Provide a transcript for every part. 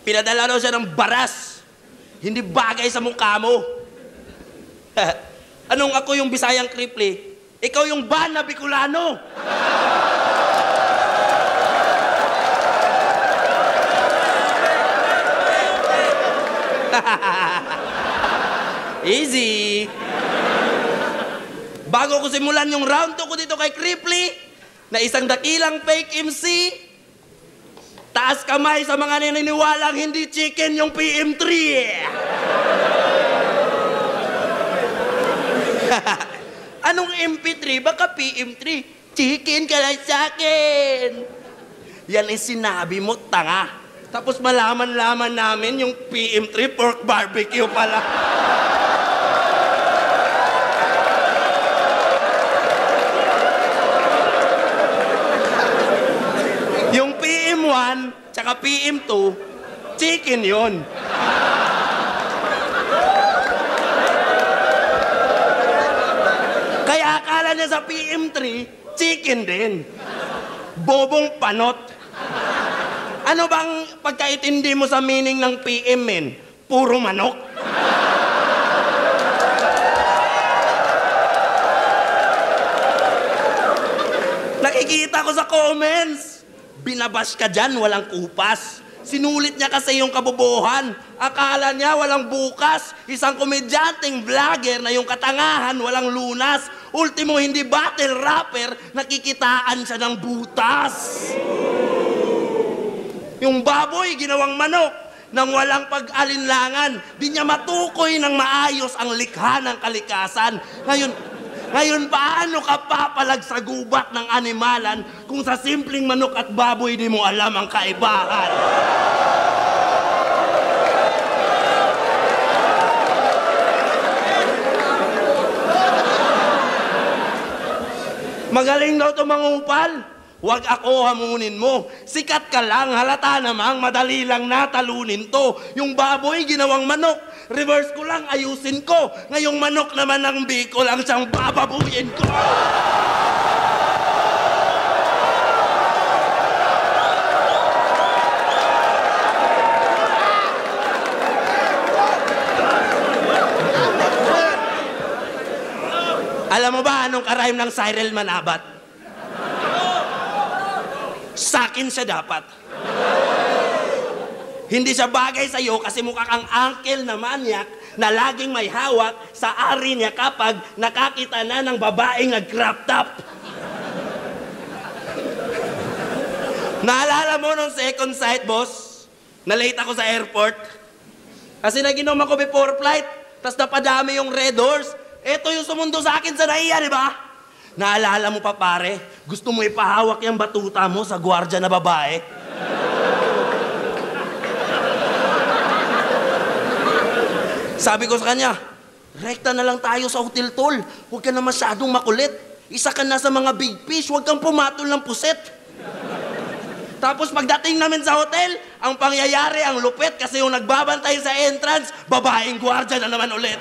Pinadala daw siya ng baras. Hindi bagay sa mukha mo. Anong ako yung Bisayang Kripli? Ikaw yung ban na Bicolano. Easy. Bago ko simulan yung round 2 ko dito kay Kripli, na isang dakilang fake MC, taas kamay sa mga naniniwalang hindi chicken yung PM3. Anong MP3? Baka PM3. Chicken ka lang sa akin. Yan ay sinabi mo, tanga. Tapos malaman-laman namin yung PM3 pork barbecue pala. Yung PM1 tsaka PM2, chicken yun. Kaya akala niya sa PM3, chicken din. Bobong panot. Ano bang pagkaintindi mo sa meaning ng PM, men? Puro manok. Nakikita ko sa comments. Binabash ka dyan, walang kupas. Sinulit niya kasi yung kabobohan. Akala niya walang bukas. Isang komedyanteng vlogger na yung katangahan, walang lunas. Ultimo, hindi battle rapper, nakikitaan siya ng butas. Yung baboy, ginawang manok, nang walang pag-alinlangan. Di niya matukoy ng maayos ang likha ng kalikasan. Ngayon, paano ka papalag sa gubat ng animalan kung sa simpleng manok at baboy di mo alam ang kaibahan? Magaling daw ito mangungpal. Huwag ako hamunin mo. Sikat ka lang, halata namang madali lang natalunin to. Yung baboy, ginawang manok. Reverse ko lang, ayusin ko. Ngayong manok naman ng Bicol ang siyang bababuyin ko. Alam mo ba anong karime ng Cyril Manabat? Sakin siya dapat. Hindi siya bagay sa'yo kasi mukha kang uncle na manyak na laging may hawak sa ari niya kapag nakakita na ng babaeng nag-crop top. Naalala mo nung second sight, boss? Na late ako sa airport? Kasi naginom ako before flight, tas napadami yung red horse. Ito yung sumundo sa akin sa naiya, di ba? Naalala mo pa, pare? Gusto mo ipahawak yung batuta mo sa gwardiya na babae? Sabi ko sa kanya, rekta na lang tayo sa hotel, tol. Huwag ka na masyadong makulit. Isa ka na sa mga big fish, huwag kang pumatol ng puset. Tapos pagdating namin sa hotel, ang pangyayari, ang lupit, kasi yung nagbabantay sa entrance, babaeng gwardiya na naman ulit.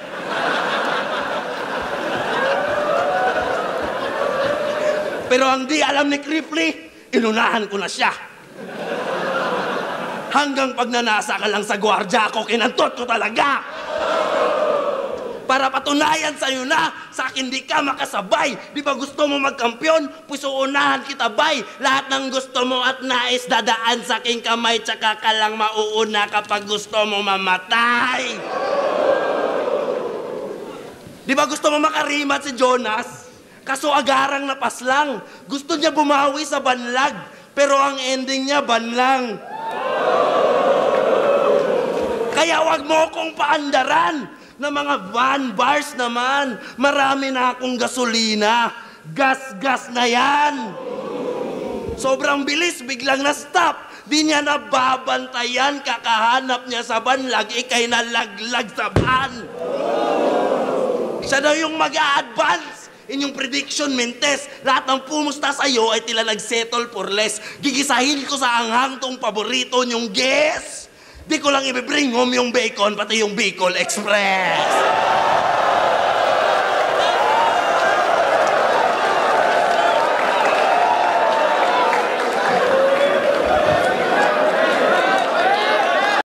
Pero ang di alam ni Kripli, inunahan ko na siya. Hanggang pag nanasa ka lang sa gwardiya ako, kinantot ko talaga. Para patunayan sa'yo na, sa akin di ka makasabay. Di ba gusto mo magkampiyon? Pusuunahan kita, bay. Lahat ng gusto mo at nais dadaan sa aking kamay, tsaka ka lang mauuna kapag gusto mo mamatay. Di ba gusto mo makarimat si Jonas? Kaso agarang napaslang. Gusto niya bumawi sa banlag, pero ang ending niya banlang. Kaya wag mo akong paandaran na mga van bars naman. Marami na akong gasolina. Gas-gas na yan. Sobrang bilis, biglang na-stop. Di niya nababantayan, kakahanap niya sa banlag, ikay nalaglag sa van. Siya na yung mag-a-advance. Inyong prediction, Mentes, lahat ng pumusta sa'yo ay tila nag-settle for less. Gigisahin ko sa anghang tong paborito niyong guess. Di ko lang ibibring home yung bacon, pati yung Bicol Express.